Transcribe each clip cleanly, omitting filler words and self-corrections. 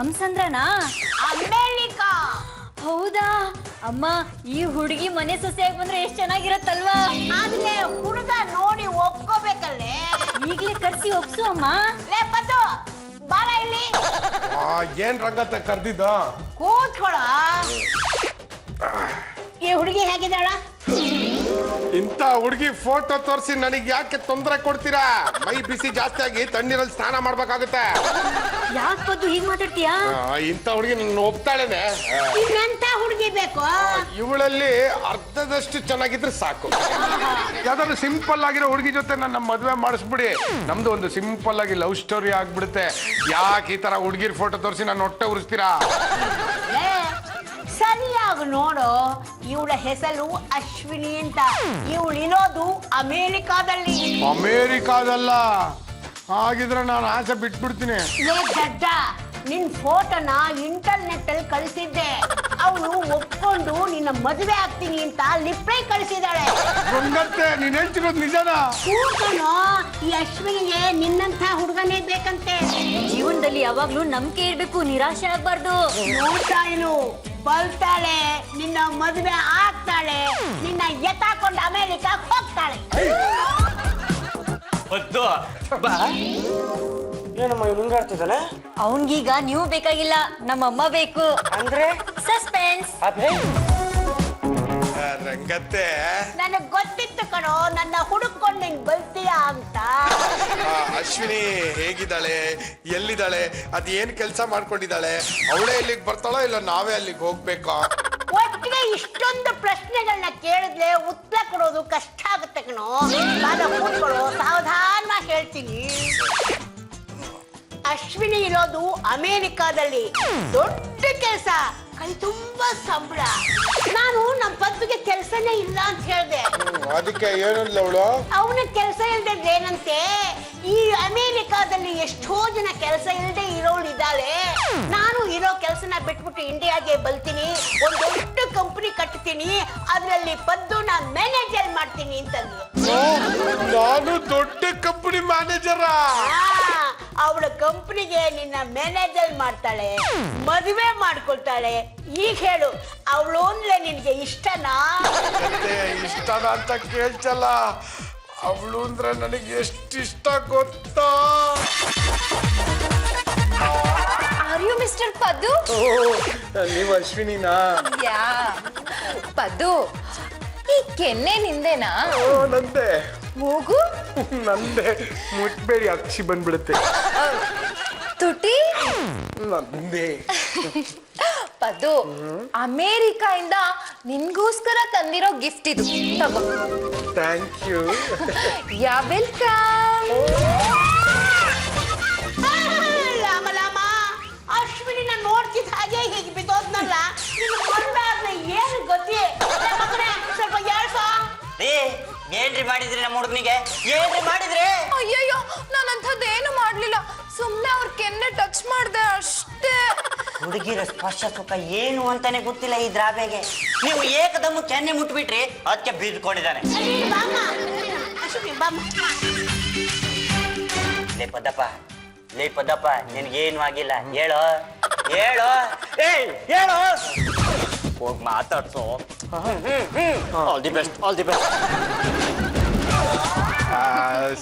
ಹಂಸಂದ್ರನಾ? America. ಹೌದಾ ಅಮ್ಮ, ಈ ಹುಡುಗಿ ಮನೆ ಸೊಸೆಯಾಗಿ ಬಂದ್ರೆ ಎಷ್ಟ್ ಚೆನ್ನಾಗಿರತ್ತಲ್ವಾ? ಆದ್ರೆ ಹುಡುಗ ನೋಡಿ ಒಪ್ಕೋಬೇಕಲ್ಲೇ. ಈಗ್ಲೇ ಕರ್ಸಿ ಒಪ್ಸು ಅಮ್ಮ. ಲೇ ಪದ್ದು, ಬಾರ ಇಲ್ಲಿ. ಏನ್ ರಂಗತ್ತೆ ಕರ್ದಿದ್ದ? ಕೂತ್ಕೊಳ. ಈ ಹುಡುಗಿ ಹೇಗಿದ್ದಾಳ? ಇಂತ ಹುಡುಗಿ ಫೋಟೋ ತೋರಿಸಿ ನನಗೆ ಯಾಕೆ ತೊಂದರೆ ಕೊಡ್ತೀರಾ? ಮೈ ಬಿಸಿ ಜಾಸ್ತಿ ಆಗಿ ತಣ್ಣೀರಲ್ಲಿ ಸ್ನಾನ ಮಾಡ್ಬೇಕಾಗುತ್ತೆ. ಯಾಕೆ ಪದ್ದು ಹೀಗ್ ಮಾತಾಡ್ತೀಯಾ? ಇಂತ ಹುಡುಗಿ ನನ್ನ ಒಪ್ತಾಳೇನೆ. ಇನ್ನೆಂತ ಹುಡುಗಿ ಬೇಕು? ಇವಳಲ್ಲಿ ಅರ್ಧದಷ್ಟು ಚೆನ್ನಾಗಿದ್ರೆ ಸಾಕು. ಯಾವ್ದಾದ್ರು ಸಿಂಪಲ್ ಆಗಿರೋ ಹುಡುಗಿ ಜೊತೆ ನನ್ನ ಮದುವೆ ಮಾಡಿಸ್ಬಿಡಿ. ನಮ್ದು ಒಂದು ಸಿಂಪಲ್ ಆಗಿ ಲವ್ ಸ್ಟೋರಿ ಆಗ್ಬಿಡುತ್ತೆ. ಯಾಕೆ ಈ ತರ ಹುಡುಗಿರ್ ಫೋಟೋ ತೋರಿಸಿ ನನ್ನ ಹೊಟ್ಟೆ ಉರಿಸ್ತೀರಾ? ಸರಿಯಾಗಿ ನೋಡು, ಇವಳ ಹೆಸರು ಅಶ್ವಿನಿ ಅಂತ. ಇವಳಿರೋದು ಅಮೇರಿಕಾದಲ್ಲಿ. ಅಮೇರಿಕಾದಲ್ಲ? ಹಾಗಿದ್ರೆ ನಾನು ಆಸೆ ಬಿಟ್ಬಿಡ್ತೀನಿ. ದಡ್ಡ, ನಿನ್ ಫೋಟೋನ ಇಂಟರ್ನೆಟ್ ಅಲ್ಲಿ ಕಳಿಸಿದ್ದೆ. ಅವಳು ಒಪ್ಕೊಂಡು ನಿನ್ನ ಮದುವೆ ಆಗ್ತೀನಿ ಅಂತ ಲಿಪ್ರೈ ಕಳಿಸಿದಾಳೆ. ರಂಗತ್ತೆ, ನೀನ್ ಹೇಳ್ತಿರೋದು ನಿಜನಾ? ಕೂತನು, ಈ ಅಶ್ವಿನಿಗೆ ನಿನ್ನಂತ ಹುಡುಗನೇ ಬೇಕಂತೆ. ಜೀವನದಲ್ಲಿ ಯಾವಾಗ್ಲೂ ನಂಬಿಕೆ ಇರ್ಬೇಕು, ನಿರಾಶೆ ಆಗ್ಬಾರ್ದು. ನೋಡ್ತಾ ಇರು, ಬರ್ತಾಳೆ, ನಿನ್ನ ಮದುವೆ ಆಗ್ತಾಳೆ, ನಿನ್ನ ಎತ್ತಾಕೊಂಡು ಅಮೇರಿಕಾಗ್ ಹೋಗ್ತಾಳೆ. ಏನಮ್ಮ ಇವ್ನು ಹಿಂಗಾಡ್ತಿದ್ದಾನೆ? ಅವನ್ಗೀಗ ನೀವು ಬೇಕಾಗಿಲ್ಲ, ನಮ್ಮಮ್ಮ ಬೇಕು. ಅಂದ್ರೆ ಸಸ್ಪೆನ್ಸ್. ರಂಗತ್ತೆ, ನನಗ್ ಗೊತ್ತಿತ್ತು ಕಣೋ, ನನ್ನ ಹುಡುಕೊಂಡು ನಿಂಗ್ ಬರ್ತೀಯಾ ಅಂತ. ಅಶ್ವಿನಿ ಹೇಗಿದ್ದಾಳೆ, ಎಲ್ಲಿದ್ದಾಳೆ, ಅದೇನ್ ಕೆಲಸ ಮಾಡ್ಕೊಂಡಿದ್ದಾಳೆ, ಅವಳೇ ಇಲ್ಲಿಗೆ ಬರ್ತಾಳೋ ಇಲ್ಲ ನಾವೇ ಅಲ್ಲಿಗೆ ಹೋಗ್ಬೇಕಾ? ಒಟ್ಟಿಗೆ ಇಷ್ಟೊಂದು ಪ್ರಶ್ನೆಗಳನ್ನ ಕೇಳಿದ್ರೆ ಉತ್ತರ ಕೊಡೋದು ಕಷ್ಟ ಆಗುತ್ತೆ ಕಣೋ. ನಾನು ಕೂತ್ಕೊಳ್ಳೋ, ಸಾವಧಾನವಾಗಿ ಹೇಳ್ತೀನಿ. ಅಶ್ವಿನಿ ಇರೋದು ಅಮೇರಿಕಾದಲ್ಲಿ. ದೊಡ್ಡ ಕೆಲಸ, ಕೈ ತುಂಬಾ ಸಂಬಳ. ನಾನು ನಮ್ಮ ಪದ್ದುಗೆ ಕೆಲಸನೇ ಇಲ್ಲ ಅಂತ ಹೇಳ್ದೆ. ಅದಕ್ಕೆ ಏನಿಲ್ಲ ಅವಳು. ಅವನ ಕೆಲಸ ಇಲ್ದೆ ಏನಂತೆ, ಈ ಅಮೇರಿಕಾದಲ್ಲಿ ಎಷ್ಟೋ ಜನ ಕೆಲಸ ಇಲ್ಲದೆ ಇರೋಳಿದ್ದಾಳೆ. ನಾನು ಇರೋ ಕೆಲಸನ ಬಿಟ್ಬಿಟ್ಟು ಇಂಡಿಯಾಗೆ ಬರ್ತೀನಿ, ಒಂದ್ ದೊಡ್ಡ ಕಂಪನಿ ಕಟ್ತೀನಿ, ಅದ್ರಲ್ಲಿ ಪದ್ದು ನಾನು ಮ್ಯಾನೇಜರ್ ಮಾಡ್ತೀನಿ ಅಂತಂದ್ಲು. ನಾನು ದೊಡ್ಡ ಕಂಪನಿ ಮ್ಯಾನೇಜರ? ಅವಳ ಕಂಪನಿಗೆ ನಿನ್ನ ಮ್ಯಾನೇಜರ್ ಮಾಡ್ತಾಳೆ, ಮದುವೆ ಮಾಡ್ಕೊಳ್ತಾಳೆ. ಈಗ ಹೇಳು, ಅವಳು ಅಂದ್ರೆ ನಿನ್ಗೆ ಇಷ್ಟನಾ? ಇಷ್ಟನ ಅಂತ ಕೇಳ್ಸಲ್ಲ. ಅವಳು ಅಂದ್ರೆ ನನಗೆ ಎಷ್ಟು ಇಷ್ಟ ಗೊತ್ತಾ? Are you mister Paddu? ನೀವು ಅಶ್ವಿನಿನಾ? ಯಾ ಪದ್ದು, ಈ ಕೆನ್ನೆ ನಿಂದೇನಾ? ನಂದೆ. ಮೂಗು ನಂದೆ. ಮುಟ್ಬೇಡಿ, ಅಕ್ಷಿ ಬಂದ್ಬಿಡುತ್ತೆ. ತುಟಿ ನಂದೆ. ಪದ್ದು, ಅಮೇರಿಕಾಯಿಂದ ನಿನ್ಗೋಸ್ಕರ ತಂದಿರೋ ಗಿಫ್ಟ್ ಇದು, ತಗೋ. Thank you. Yeah welcome. ಲಾಮ ಲಾಮ, ಅಶ್ವಿನಿನ ನೋಡ್ತಿದ್ದ ಹಾಗೆ ಹೀಗೆ ಬಿದ್ದೋದ್ನಲ್ಲ. ನಿನ್ನ ಮದುವೆ ಆದ್ರೆ ಏನು ಗತಿ? ಸ್ವಲ್ಪ ಹೇಳ್ಸೋ. ಏನ್ರಿ ಮಾಡಿದ್ರಿ ನಮ್ಮ ಹುಡುಗನಿಗೆ? ಏನ್ರಿ ಮಾಡಿದ್ರಿ? ಅಯ್ಯಯ್ಯೋ, ನಾನಂಥದ್ದೇನು ಮಾಡ್ಲಿಲ್ಲ, ಸುಮ್ಮನೆ ಅವ್ರ ಕೆನ್ನೆ ಟಚ್ ಮಾಡ್ದೆ ಅಷ್ಟೇ. ಹುಡುಗಿರ ಸ್ಪರ್ಶ ಸುಖ ಏನು ಅಂತಾನೆ ಗೊತ್ತಿಲ್ಲ ಈ ದ್ರಾಬೆಗೆ. ನೀವು ಏಕದಮ್ಮ ಕೆನ್ನೆ ಮುಟ್ಬಿಟ್ರಿ, ಅದಕ್ಕೆ ಬೀದ್ಕೊಂಡಿದ್ದಾನೆ. ಅಶ್ವಿನಿ ಬಾಮ. ಲೇ ಪದಪ್ಪ, ನಿನ್ಗೇನು ಆಗಿಲ್ಲ. ಹೇಳೋ ಹೇಳೋ, ಏಯ್ ಹೇಳೋ. ಹೋಗಿ ಮಾತಾಡ್ಸೋ. All the best, all the best.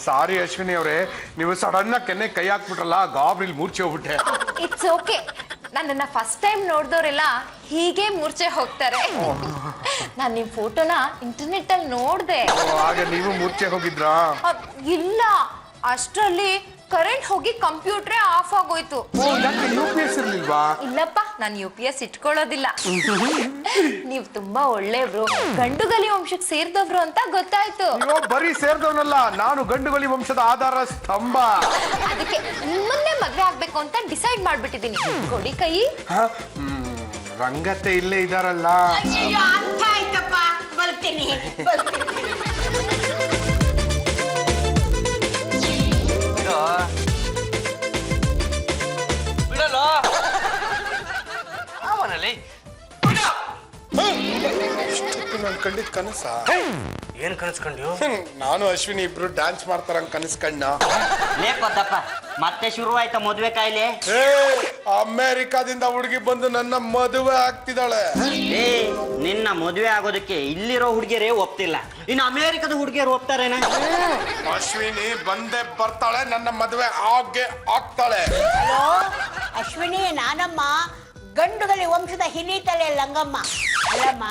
Sorry Ashwini ಅವರೇ, ನೀವು ಸಡನ್ ಆಗಿ ಕೆನ್ನೆ ಕೈ ಹಾಕ್ಬಿಟ್ರಲ್ಲ, ಗಾಬ್ರಿಲ್ ಮೂರ್ಛೆ ಹೋಗ್ಬಿಟ್ಟೆ. ಇಟ್ಸ್ ಓಕೆ, ನನ್ನನ್ನ ಫಸ್ಟ್ ಟೈಮ್ ನೋಡಿದವರೆಲ್ಲ ಹೀಗೆ ಮೂರ್ಛೆ ಹೋಗ್ತಾರೆ. ನಾನು ನಿಮ್ ಫೋಟೋನ ಇಂಟರ್ನೆಟ್ ಅಲ್ಲಿ ನೋಡ್ದೆ. ಹಾಗೆ ನೀವು ಮೂರ್ಛೆ ಹೋಗಿದ್ರಾ? ಇಲ್ಲ, ಅಷ್ಟರಲ್ಲಿ ಕರೆಂಟ್ ಹೋಗಿ ಕಂಪ್ಯೂಟ್ರೇ ಆಫ್ ಆಗೋಯ್ತು. UPS ಇರ್ಲಿಲ್ವಾ? ಇಲ್ಲಪ್ಪ, ನಾನು UPS ಇಟ್ಕೊಳ್ಳೋದಿಲ್ಲ. ನೀವ್ ತುಂಬಾ ಒಳ್ಳೆಯವ್ರು, ಗಂಡುಗಲಿ ವಂಶಕ್ಕೆ ಸೇರಿದವ್ರು ಅಂತ ಗೊತ್ತಾಯ್ತು. ಬರೀ ಸೇರ್ದವನಲ್ಲ, ನಾನು ಗಂಡುಗಲಿ ವಂಶದ ಆಧಾರ ಸ್ತಂಭ. ಅದಕ್ಕೆ ನಿಮ್ಮನ್ನೇ ಮದ್ವೆ ಆಗ್ಬೇಕು ಅಂತ ಡಿಸೈಡ್ ಮಾಡ್ಬಿಟ್ಟಿದೀನಿ. ಕೊಡಿ ಕೈ. ರಂಗತ್ತೆ ಇಲ್ಲೇ ಇದಾರಲ್ಲ. ಅಯ್ಯೋ, ಅರ್ಥ ಆಯ್ತಪ್ಪ, ಬರ್ತೀನಿ. ಬಿಡಲೋ ಅವನಲ್ಲಿ ನಾನು ಕಂಡಿದ್ ಕನಸ. ಏನ್ ಕನಸ್ಕೊಂಡ್ಯೋ? ನಾನು ಅಶ್ವಿನಿ ಇಬ್ರು ಡ್ಯಾನ್ಸ್ ಮಾಡ್ತಾರಂಗ್ ಕನಸ್ಕಣ್ಣ. ಲೇ ಪದ್ದಪ್ಪ, ಮತ್ತೆ ಶುರುವಾಯ್ತಾ ಮದ್ವೆ ಕಾಯಿಲೆ? ಅಮೆರಿಕಾದಿಂದ ಹುಡುಗಿ ಬಂದು ನನ್ನ ಮದುವೆ ಆಗ್ತಿದ್ದಾಳೆ. ಏ ನಿನ್ನ ಮದುವೆ ಆಗೋದಕ್ಕೆ ಇಲ್ಲಿರೋ ಹುಡುಗಿಯರೇ ಒಪ್ತಿಲ್ಲ, ಇನ್ನು ಅಮೆರಿಕದ ಹುಡುಗಿಯರು ಒಪ್ತಾರೇನ? ಅಶ್ವಿನಿ ಬಂದೇ ಬರ್ತಾಳೆ, ನನ್ನ ಮದುವೆ ಆಗ್ತಾಳೆ. ಹಲೋ ಅಶ್ವಿನಿ, ನಾನಮ್ಮ ಗಂಡುಗಲಿ ವಂಶದ ಹಿರಿತಲೆ ಲಂಗಮ್ಮ. ಅಲ್ಲಮ್ಮ,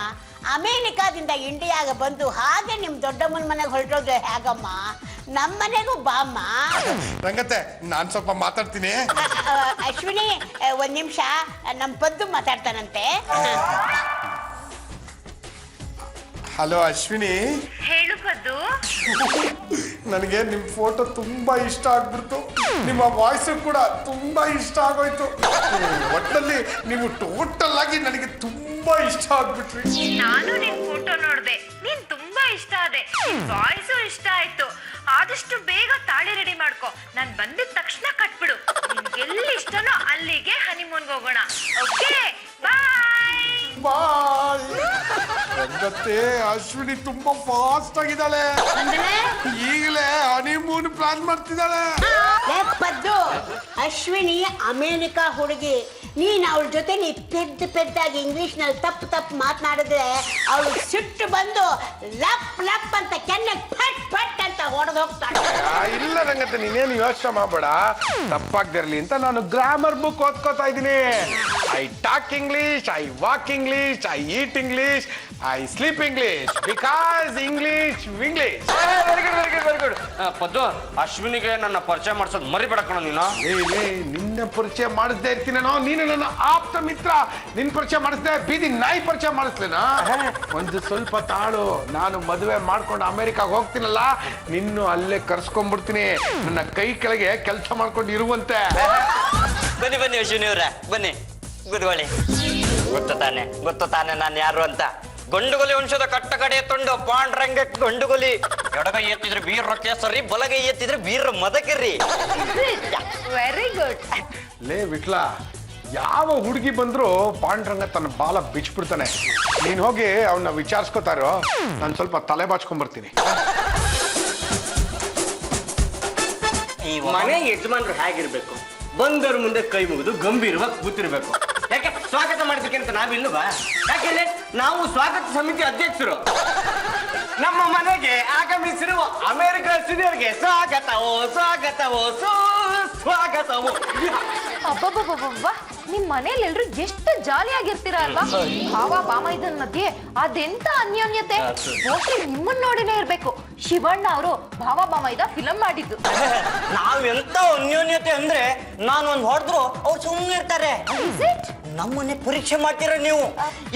ಅಮೇರಿಕಾದಿಂದ ಇಂಡಿಯಾಗ ಬಂದು ಹಾಗೆ ನಿಮ್ ದೊಡ್ಡಮ್ಮನ ಮನೆಗೆ ಹೊರಟೋದು ಹೇಗಮ್ಮ? ನಮ್ಮ ಮನೆಗೂ ಬಾಮ್ಮ. ರಂಗತ್ತೆ, ನಾನ್ ಸ್ವಲ್ಪ ಮಾತಾಡ್ತೀನಿ. ಅಶ್ವಿನಿ, ಒಂದ್ ನಿಮಿಷ, ನಮ್ ಪದ್ದು ಮಾತಾಡ್ತಾನಂತೆ. ಹಲೋ ಅಶ್ವಿನಿ. ಹೇಳು ಪದ್ದು. ನನಗೆ ನಿಮ್ ಫೋಟೋ ತುಂಬಾ ಇಷ್ಟ ಆಗ್ಬಿಡ್ತು, ನಿಮ್ಮ ವಾಯ್ಸು ಕೂಡ ತುಂಬಾ ಇಷ್ಟ ಆಗೋಯ್ತು. ಒಟ್ಟಲ್ಲಿ ನೀವು ಟೋಟಲ್ ಆಗಿ ನನಗೆ ತುಂಬಾ ಇಷ್ಟ ಆಗ್ಬಿಟ್ರಿ. ನಾನು ನಿನ್ ಫೋಟೋ ನೋಡ್ದೆ, ನೀನ್ ತುಂಬಾ ಇಷ್ಟ ಆದೆ, ವಾಯ್ಸು ಇಷ್ಟ ಆಯ್ತು. ಆದಷ್ಟು ಬೇಗ ತಾಳಿ ರೆಡಿ ಮಾಡ್ಕೊ, ನಾನ್ ಬಂದಿದ ತಕ್ಷಣ ಕಟ್ಬಿಡು. ನಿನ್ಗೆಲ್ಲಿ ಇಷ್ಟನೋ ಅಲ್ಲಿಗೆ ಹನಿಮೂನ್ಗೆ ಹೋಗೋಣ. ಓಕೆ, ಬಾಯ್. ಬಾಯ್. ರಂಗತ್ತೆ, ಅಶ್ವಿನಿ ತುಂಬಾ ಫಾಸ್ಟ್ ಆಗಿದ್ದಾಳೆ, ಈಗಲೇ ಹನಿಮೂನ್ ಪ್ಲಾನ್ ಮಾಡ್ತಿದ್ದಾಳೆ. ಪದ್ದು, ಅಶ್ವಿನಿ ಅಮೇರಿಕಾ ಹುಡುಗಿ. ನೀನ್ ಅವಳ ಜೊತೆ ಪೆದ್ದಾಗಿ ಇಂಗ್ಲಿಷ್ ನಲ್ಲಿ ತಪ್ಪು ಮಾತನಾಡಿದ್ರೆ ಅವಳು ಸಿಟ್ಟು ಬಂದು ಲಪ್ ಲಪ್ ಅಂತ ಕೆನ್ನೆ ಫಟ್ ಫಟ್ ಅಂತ ಹೊಡೆದು ಹೋಗ್ತಾಳೆ. ಇಲ್ಲ ರಂಗತ್ತೆ, ನೀನೇನು ಯೋಚನೆ ಮಾಡಬೇಡ, ತಪ್ಪಾಗ್ದಿರ್ಲಿ ಅಂತ ನಾನು ಗ್ರಾಮರ್ ಬುಕ್ ಓದ್ಕೋತಾ ಇದ್ದೀನಿ. I talk English, I walk English, I eat English, I sleep English, because English. Very good. Paddu, ಅಶ್ವಿನಿಗೆ ನನ್ನ ಪರಿಚಯ ಮಾಡಿಸೋದು ಮರಿಬೇಡ ಕಣ ನೀನು. ನಿನ್ನ ಪರಿಚಯ ಮಾಡಿಸ್ದೇ ಇರ್ತೀನೇನೋ, ನೀನು ನನ್ನ ಆಪ್ತ ಮಿತ್ರ. ನಿನ್ ಪರಿಚಯ ಮಾಡಿಸ್ದೆ, ಬೀದಿ ನಾಯಿ ಪರಿಚಯ ಮಾಡಿಸ್ಲೇನಾ? ಒಂದು ಸ್ವಲ್ಪ ತಾಳು, ನಾನು ಮದುವೆ ಮಾಡ್ಕೊಂಡು ಅಮೆರಿಕಾಗ ಹೋಗ್ತೀನಲ್ಲ, ನಿನ್ನು ಅಲ್ಲೇ ಕರ್ಸ್ಕೊಂಡ್ಬಿಡ್ತೀನಿ. ನನ್ನ ಕೈ ಕೆಳಗೆ ಕೆಲಸ ಮಾಡ್ಕೊಂಡು ಇರುವಂತೆ. ಬನ್ನಿ ಅಶ್ವಿನಿ ಅವ್ರೆ, ಬನ್ನಿ ಗುರುವಳಿ. ಗೊತ್ತು ತಾನೆ ನಾನು ಯಾರು ಅಂತ. ಗಂಡುಗೊಲಿ ವಂಶದ ಕಟ್ಟ ಕಡೆ ತುಂಡು ಪಾಂಡ್ರಂಗ ಗಂಡುಗೊಲಿ. ಎಡಗೈ ಎತ್ತಿದ್ರೆ ಬೀರ ಕೇಸರಿ, ಬಲಗೈ ಎತ್ತಿದ್ರೆ ಬೀರ ಮದಕರಿ. Very good. ಲೇ ವಿಟ್ಲ, ಯಾವ ಹುಡುಗಿ ಬಂದ್ರು ಪಾಂಡ್ರಂಗ ತನ್ನ ಬಾಲ ಬಿಚ್ಬಿಡ್ತಾನೆ. ನೀನ್ ಹೋಗಿ ಅವನ್ನ ವಿಚಾರಿಸ್ಕೋತಾರೋ, ನಾನು ಸ್ವಲ್ಪ ತಲೆ ಬಾಚ್ಕೊಂಡ್ಬರ್ತೀನಿ. ಮನೆ ಯಜಮಾನ್ರು ಹೇಗಿರ್ಬೇಕು? ಬಂದವ್ರ ಮುಂದೆ ಕೈ ಮುಗಿದು ಗಂಭೀರವಾಗಿ ಕೂತಿರ್ಬೇಕು. ಯಾಕೆ ಸ್ವಾಗತ ಮಾಡ್ಬೇಕಂತ ನಾವಿಲ್ವಾ? ಯಾಕೆಂದ್ರೆ ನಾವು ಸ್ವಾಗತ ಸಮಿತಿ ಅಧ್ಯಕ್ಷರು. ನಮ್ಮ ಮನೆಗೆ ಆಗಮಿಸಿರುವ ಅಮೆರಿಕ ಸಿನಿಯರ್ಗೆ ಸ್ವಾಗತವೋ ಸ್ವಾಗತವೋ. ಅಬ್ಬಬ್ಬಬ್ಬಬ್ಬ, ನಿಮ್ ಮನೇಲಿ ಎಲ್ರು ಎಷ್ಟು ಜಾಲಿಯಾಗಿರ್ತೀರ ಅಲ್ವಾ? ಭಾವ ಬಾಮೈದನ್ ಮಧ್ಯೆ ಅದೆಂತ ಅನ್ಯೋನ್ಯತೆ. ಮೋಸ್ಟ್ಲಿ ನಿಮ್ಮನ್ನ ನೋಡಿನೇ ಇರ್ಬೇಕು ಶಿವಣ್ಣ ಅವರು ಭಾವ ಬಾಮೈದ ಫಿಲಂ ಮಾಡಿದ್ದು. ನಾವೆಂತ ಅನ್ಯೋನ್ಯತೆ ಅಂದ್ರೆ, ನಾನು ಒಂದ್ ಹೊಡೆದ್ರು ಅವ್ರು ಸುಮ್ಮನೆ ಇರ್ತಾರೆ. ನಮ್ಮನ್ನೇ ಪರೀಕ್ಷೆ ಮಾಡ್ತೀರಾ ನೀವು.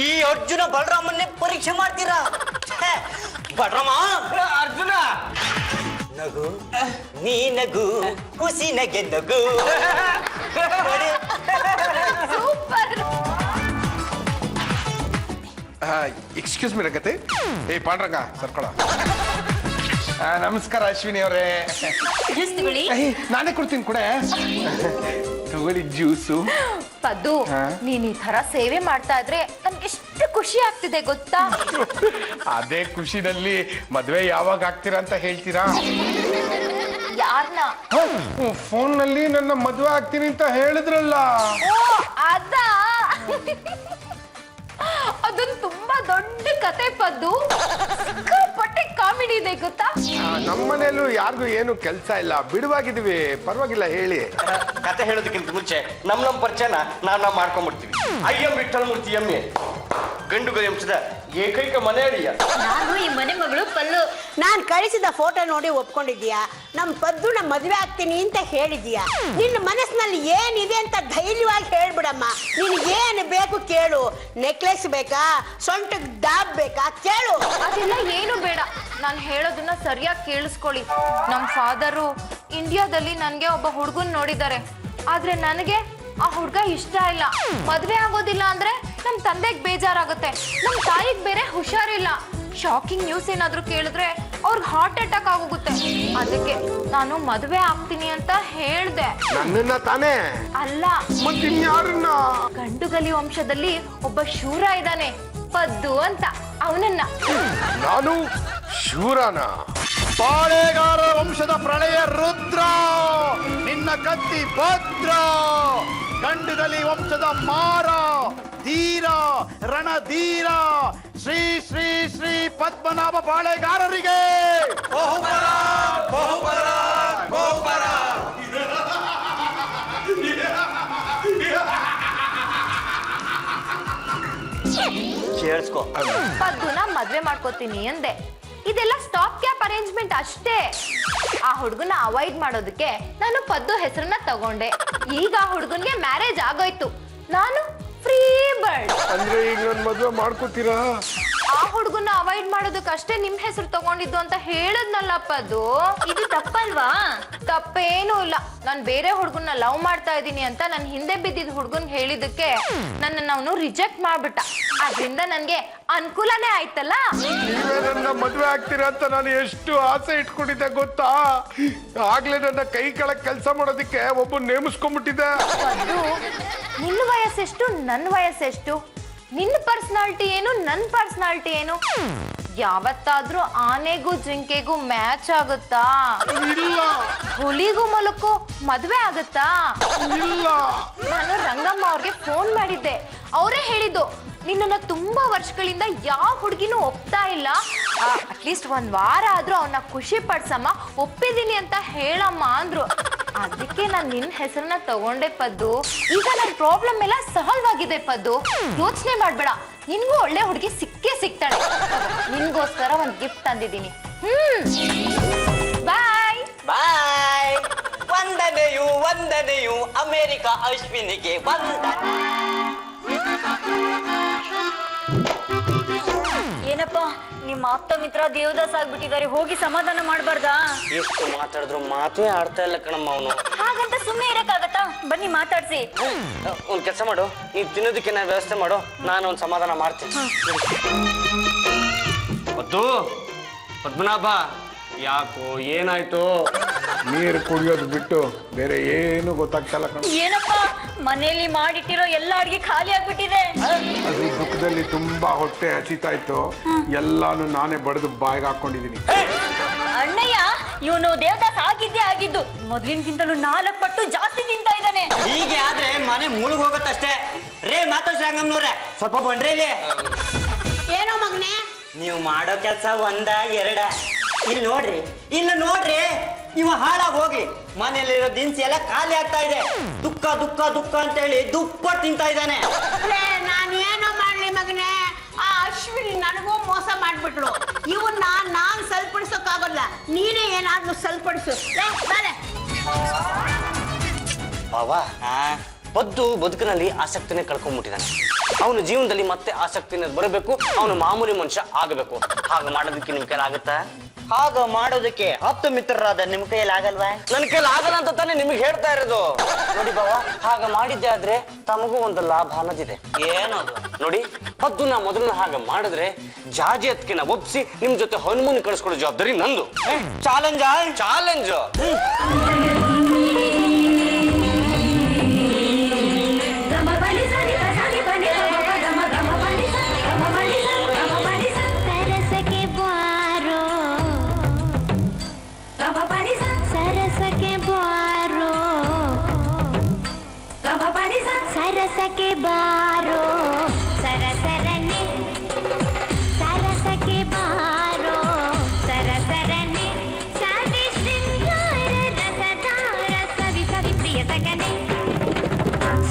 ಈ ಅರ್ಜುನ ಬಲರಾಮನ್ನೇ ಪರೀಕ್ಷೆ ಮಾಡ್ತೀರಾ. ಬಲರಾಮ, ಅರ್ಜುನ ನಗು, ನೀ ನಗು, ಖುಷಿ ನಗೆ ನಗು. ಸೂಪರ್. ಎಕ್ಸ್ಕ್ಯೂಸ್ ಮಿ ರಂಗತೆ. ಏ ಪಾಂಡ್ರಂಗ, ಸರ್ಕೊಳ. ನಮಸ್ಕಾರ ಅಶ್ವಿನಿ ಅವರೇ. ನಾನೇ ಕೊಡ್ತೀನಿ ಕೂಡ. ತಗೊಳ್ಳಿ ಜ್ಯೂಸು. ಪದ್ದು, ನೀನ್ ಈ ತರ ಸೇವೆ ಮಾಡ್ತಾ ಇದ್ರೆ ನನ್ಗೆ ಎಷ್ಟು ಖುಷಿ ಆಗ್ತಿದೆ ಗೊತ್ತಾ? ಅದೇ ಖುಷಿನಲ್ಲಿ ಮದ್ವೆ ಯಾವಾಗ ಆಗ್ತೀರಾ ಅಂತ ಹೇಳ್ತೀರಾ? ಯಾರನ್ನ? ಫೋನ್ ನಲ್ಲಿ ನನ್ನ ಮದ್ವೆ ಆಗ್ತೀನಿ ಅಂತ ಹೇಳಿದ್ರಲ್ಲ. ಓ, ಅದಾ? ಅದೊಂದು ತುಂಬಾ ದೊಡ್ಡ ಕತೆ ಪದ್ದು. ಸಿಕ್ಕಾಪಟ್ಟೆ ಕಾಮಿಡಿ ಇದೆ ಗೊತ್ತಾ? ನಮ್ಮನೇಲೂ ಯಾರಿಗೂ ಏನು ಕೆಲಸ ಇಲ್ಲ, ಬಿಡುವಾಗಿದ್ದೀವಿ, ಪರವಾಗಿಲ್ಲ ಹೇಳಿ. ಕತೆ ಹೇಳೋದಕ್ಕಿಂತ ಮುಂಚೆ ನಮ್ ಪರಿಚಯನ ನಾವು ಮಾಡ್ಕೊಂಡ್ಬಿಡ್ತೀವಿ. ಅಯ್ಯಂ ವಿಠ್ಠಲ ಮೂರ್ತಿ ಎಮ್ಮೆ, ಗಂಡುಗೊಲಿ ವಂಶದ ಏಕೈಕ ಮನೆ ಅಳಿಯ. ನಾನು ಈ ಮನೆ ಮಗಳು ಪಲ್ಲು. ನಾನ್ ಕಳಿಸಿದ ಫೋಟೋ ನೋಡಿ ಒಪ್ಕೊಂಡಿದ್ಯಾ? ನಮ್ ಪದ್ದು ನಮ್ಮ ಮದ್ವೆ ಆಗ್ತೀನಿ ಅಂತ ಹೇಳಿದ್ಯಾ? ನಿನ್ನ ಮನಸ್ಸಿನಲ್ಲಿ ಏನಿದೆ ಅಂತ ಧೈರ್ಯವಾಗಿ ಹೇಳ್ಬಿಡಮ್ಮ. ನಿನಗೆ ಏನು ಬೇಕು ಕೇಳು. ನೆಕ್ಲೆಸ್ ಬೇಕಾ, ಸೊಂಟಕ್ಕೆ ದಾಬ್ ಬೇಕಾ ಕೇಳು. ಅದೆಲ್ಲ ಏನು ಬೇಡ, ನಾನು ಹೇಳೋದನ್ನ ಸರಿಯಾಗಿ ಕೇಳಿಸ್ಕೊಳ್ಳಿ. ನಮ್ ಫಾದರು ಇಂಡಿಯಾದಲ್ಲಿ ನನ್ಗೆ ಒಬ್ಬ ಹುಡುಗನ್ ನೋಡಿದ್ದಾರೆ, ಆದ್ರೆ ನನಗೆ ಆ ಹುಡ್ಗ ಇಷ್ಟ ಇಲ್ಲ. ಮದ್ವೆ ಆಗೋದಿಲ್ಲ ಅಂದ್ರೆ ನಮ್ ತಂದೆಗ್ ಬೇಜಾರಾಗುತ್ತೆ, ನಮ್ ತಾಯಿಗ್ ಬೇರೆ ಹುಷಾರಿಲ್ಲ. ಶಾಕಿಂಗ್ ನ್ಯೂಸ್ ಏನಾದ್ರು ಕೇಳಿದ್ರೆ ಅವ್ರಿಗೆ ಹಾರ್ಟ್ ಅಟ್ಯಾಕ್ ಆಗೋಗುತ್ತೆ. ಅದಕ್ಕೆ ನಾನು ಮದ್ವೆ ಆಗ್ತೀನಿ ಅಂತ ಹೇಳ್ದೆ. ನನ್ನನ್ನ ತಾನೇ? ಅಲ್ಲ, ಮತ್ತಿನ್ಯಾರನ್ನ? ಗಂಡುಗಲಿ ವಂಶದಲ್ಲಿ ಒಬ್ಬ ಶೂರ ಇದ್ದಾನೆ, ಪದ್ದು ಅಂತ, ಅವನನ್ನ. ನಾನು ಶೂರನ? ಪಾಳೆಗಾರ ವಂಶದ ಪ್ರಳಯ ರುದ್ರ, ನಿನ್ನ ಕತ್ತಿ ಭದ್ರ. ಗಂಡದಲ್ಲಿ ವಂಶದ ಮಾರ ಧೀರ ರಣಧೀರ ಶ್ರೀ ಶ್ರೀ ಶ್ರೀ ಪದ್ಮನಾಭ ಪಾಳೆಗಾರರಿಗೆ ಕೇಳಿಸ್ಕೊ. ಪದ್ದುನ ಮದ್ವೆ ಮಾಡ್ಕೋತೀನಿ ಅಂದೆ. ಇದೆಲ್ಲ ಸ್ಟಾಪ್ ಕ್ಯಾಪ್ ಅರೇಂಜ್ಮೆಂಟ್ ಅಷ್ಟೇ. ಆ ಹುಡುಗನ ಅವಾಯ್ಡ್ ಮಾಡೋದಕ್ಕೆ ನಾನು ಪದ್ದು ಹೆಸರನ್ನ ತಗೊಂಡೆ. ಈಗ ಆ ಹುಡುಗನ್ಗೆ ಮ್ಯಾರೇಜ್ ಆಗೋಯ್ತು. ನಾನು ಫ್ರೀ ಬರ್ಡ್. ಅಂದ್ರೆ ಈಗ ನನ್ ಮದ್ವೆ ಮಾಡ್ಕೋತೀರಾ? ಆ ಹುಡುಗನ ಅವಾಯ್ಡ್ ಮಾಡೋದಕ್ಕಷ್ಟೇ ನಿಮ್ ಹೆಸರು ತಗೊಂಡಿದ್ದು ಅಂತ ಹೇಳದ್ನಲ್ಲ ಪದ್ದು. ಇದು ತಪ್ಪಲ್ವಾ? ತಪ್ಪೇನೂ ಇಲ್ಲ. ನಾನ್ ಬೇರೆ ಹುಡುಗನ್ನ ಲವ್ ಮಾಡ್ತಾ ಇದ್ದೀನಿ ಅಂತ ನನ್ ಹಿಂದೆ ಬಿದ್ದಿದ್ ಹುಡುಗನ್ ಹೇಳಿದಕ್ಕೆ ನನ್ನ ಅವನು ರಿಜೆಕ್ಟ್ ಮಾಡ್ಬಿಟ್ಟ. ಅದ್ರಿಂದ ನನ್ಗೆ ಅನುಕೂಲನೇ ಆಯ್ತಲ್ಲ. ನೀವೇ ನನ್ನ ಮದ್ವೆ ಆಗ್ತೀರಾ ಅಂತ ನಾನು ಎಷ್ಟು ಆಸೆ ಇಟ್ಕೊಂಡಿದ್ದೆ ಗೊತ್ತಾ? ಆಗ್ಲೇ ನನ್ನ ಕೈ ಕೆಳಗ್ ಕೆಲಸ ಮಾಡೋದಿಕ್ಕೆ ಒಬ್ಬ ನೇಮಿಸ್ಕೊಂಡ್ಬಿಟ್ಟಿದ್ದೆ. ಪದ್ದು, ನಿನ್ನ ವಯಸ್ಸೆಷ್ಟು, ನನ್ನ ವಯಸ್ಸೆಷ್ಟು? ನಿನ್ನ ಪರ್ಸನಾಲಿಟಿ ಏನು, ನನ್ನ ಪರ್ಸನಾಲಿಟಿ ಏನು? ಯಾವತ್ತಾದ್ರೂ ಆನೆಗೂ ಜಿಂಕೆಗೂ ಮ್ಯಾಚ್ ಆಗುತ್ತಾ? ಇಲ್ಲ ಹುಲಿಗೂ ಮೊಲಕ್ಕೂ ಮದ್ವೆ ಆಗುತ್ತಾ? ಇಲ್ಲ. ನಾನು ರಂಗಮ್ಮ ಅವ್ರಿಗೆ ಫೋನ್ ಮಾಡಿದ್ದೆ. ಅವರೇ ಹೇಳಿದ್ದು, ನಿನ್ನನ್ನ ತುಂಬಾ ವರ್ಷಗಳಿಂದ ಯಾವ ಹುಡುಗಿನೂ ಒಪ್ತಾ ಇಲ್ಲ, ಅಟ್ಲೀಸ್ಟ್ ಒಂದ್ ವಾರ ಆದ್ರೂ ಅವನ್ನ ಖುಷಿ ಪಡ್ಸಮ್ಮ, ಒಪ್ಪಿದೀನಿ ಅಂತ ಹೇಳಮ್ಮ ಅಂದ್ರು. ಅದಕ್ಕೆ ನಾನು ನಿನ್ನ ಹೆಸರನ್ನ ತಗೊಂಡೆ ಪದ್ದು. ಈಗ ನನ್ನ ಪ್ರಾಬ್ಲಮ್ ಎಲ್ಲ ಸಾಲ್ವ್ ಆಗಿದೆ ಪದ್ದು. ಯೋಚನೆ ಮಾಡ್ಬೇಡ, ನಿನ್ಗೂ ಒಳ್ಳೆ ಹುಡುಗಿ ಸಿಕ್ಕೇ ಸಿಗ್ತಾಳೆ. ನಿನ್ಗೋಸ್ಕರ ಒಂದ್ ಗಿಫ್ಟ್ ತಂದಿದ್ದೀನಿ. ಬಾಯ್ ಬಾಯ್. ವಂದನೆಯು ಅಮೆರಿಕ ಅಶ್ವಿನಿಗೆ ವಂದನೆ. ಏನಪ್ಪ, ನಿಮ್ಮ ಆಪ್ತ ಮಿತ್ರ ದೇವದಾಸ್ ಆಗ್ಬಿಟ್ಟಿದ್ದಾರೆ, ಹೋಗಿ ಸಮಾಧಾನ ಮಾಡ್ಬಾರ್ದಾ? ಎಷ್ಟು ಮಾತಾಡಿದ್ರು ಮಾತೇ ಆಡ್ತಾ ಇಲ್ಲ ಕಣಮ್ಮ ಅವನು. ಹಾಗಂತ ಸುಮ್ಮನೆ ಇರಕ್ಕಾಗತ್ತಾ? ಬನ್ನಿ ಮಾತಾಡ್ಸಿ. ಒಂದ್ ಕೆಲಸ ಮಾಡು, ನೀವ್ ತಿನ್ನೋದಕ್ಕೆ ನಾನು ವ್ಯವಸ್ಥೆ ಮಾಡು, ನಾನು ಒಂದ್ ಸಮಾಧಾನ ಮಾಡ್ತೀನಿ. ಪದ್ದು, ಪದ್ಮನಾಭ, ಯಾಕೋ ಏನಾಯ್ತು? ನೀರು ಕುಡಿಯೋದು ಬಿಟ್ಟು ಬೇರೆ ಏನು ಗೊತ್ತಾಗ್ತಲ್ಲ ಕಣ. ಏನಪ್ಪ, ಮನೆಯಲ್ಲಿ ಮಾಡಿಟ್ಟಿರೋ ಎಲ್ಲ ಅಡ್ಗೆ ಖಾಲಿ ಆಗ್ಬಿಟ್ಟಿದೆ. ಅದು ದುಃಖದಲ್ಲಿ ತುಂಬಾ ಹೊಟ್ಟೆ ಹಸಿತಾ ಇತ್ತು, ಎಲ್ಲಾನು ನಾನೇ ಬಡ್ದು ಬಾಯಿಗೆ ಹಾಕೊಂಡಿದೀನಿ. ಅಣ್ಣಯ್ಯ, ಇವನು ದೇವದಾಸ್ ಆಗಿದ್ದು ಮೊದ್ಲಿನಗಿಂತಲೂ 4 ಪಟ್ಟು ಜಾಸ್ತಿ ತಿಂತಾ ಇದ್ದಾನೆ. ಹೀಗೆ ಆದ್ರೆ ಮನೆ ಮುಳುಗ್ ಹೋಗತ್ತಷ್ಟೇ. ರೇ ಮಾತಾಡ್ಸಿ ರಂಗಮ್ಮನವ್ರೆ, ಸ್ವಲ್ಪ ಬಂಡ್ರೆ ಇಲ್ಲಿ. ಏನೋ ಮಗನೇ? ನೀವು ಮಾಡೋ ಕೆಲಸ ಒಂದ ಎರಡ? ಇಲ್ಲಿ ನೋಡ್ರಿ, ಇವ ಹಾಳಾಗಿ ಹೋಗಿ ಮನೆಯಲ್ಲಿರೋ ದಿನಸಿ ಎಲ್ಲ ಖಾಲಿ ಆಗ್ತಾ ಇದೆ. ದುಃಖ ದುಃಖ ದುಃಖ ಅಂತ ಹೇಳಿ ದುಪ್ಪಟ್ಟು ತಿಂತಾ ಇದ್ದಾನೆ. ನಾನು ಏನೋ ಮಾಡ್ಲಿ ಮಗನೇ, ಆ ಅಶ್ವಿನಿ ನನಗೂ ಮೋಸ ಮಾಡ್ಬಿಟ್ರು. ಇವನ್ನ ನಾನ್ ಸರಿಪಡಿಸೋಕ್ಕಾಗಲ್ಲ, ನೀನೇ ಏನಾದ್ರೂ ಸರಿಪಡಿಸು. ಬಾವಾ, ಪದ್ದು ಬದುಕಿನಲ್ಲಿ ಆಸಕ್ತಿನೇ ಕಳ್ಕೊಂಡ್ಬಿಟ್ಟಿದ್ದಾನೆ. ಅವನ ಜೀವನದಲ್ಲಿ ಮತ್ತೆ ಆಸಕ್ತಿನ ಬರಬೇಕು, ಅವನು ಮಾಮೂಲಿ ಮನುಷ್ಯ ಆಗಬೇಕು. ಹಾಗೆ ಮಾಡೋದಕ್ಕೆ ನಿಮ್ ಕೈಲಿ ಆಗುತ್ತಾ? ಹಾಗ ಮಾಡೋದಕ್ಕೆ ಆಪ್ತ ಮಿತ್ರರಾದ ನಿಮ್ ಕೈಯಲ್ಲಿ ಆಗಲ್ವಾ? ನನ್ ಕೈಲಿ ಆಗಲ್ಲ ಅಂತ ತಾನೇ ನಿಮಗೆ ಹೇಳ್ತಾ ಇರೋದು. ನೋಡಿ ಬಾವ, ಹಾಗ ಮಾಡಿದ್ದೆ ಆದ್ರೆ ತಮಗೂ ಒಂದು ಲಾಭ ಅನ್ನೋದಿದೆ. ಏನದು? ನೋಡಿ, ಪದ್ದುನ ಮೊದಲನ ಹಾಗೆ ಮಾಡಿದ್ರೆ ಜಾಜಿ ಹತ್ಕಿನ ಒಪ್ಸಿ ನಿಮ್ ಜೊತೆ ಹನುಮೂನ್ ಕಳಿಸ್ಕೊಡೋ ಜವಾಬ್ದಾರಿ ನಂದು. ಚಾಲೆಂಜ್. सरसके बारो सरसरने सरसके बारो सरसरने शादी श्रृंगार रसधार सवि सवि प्रिय सगने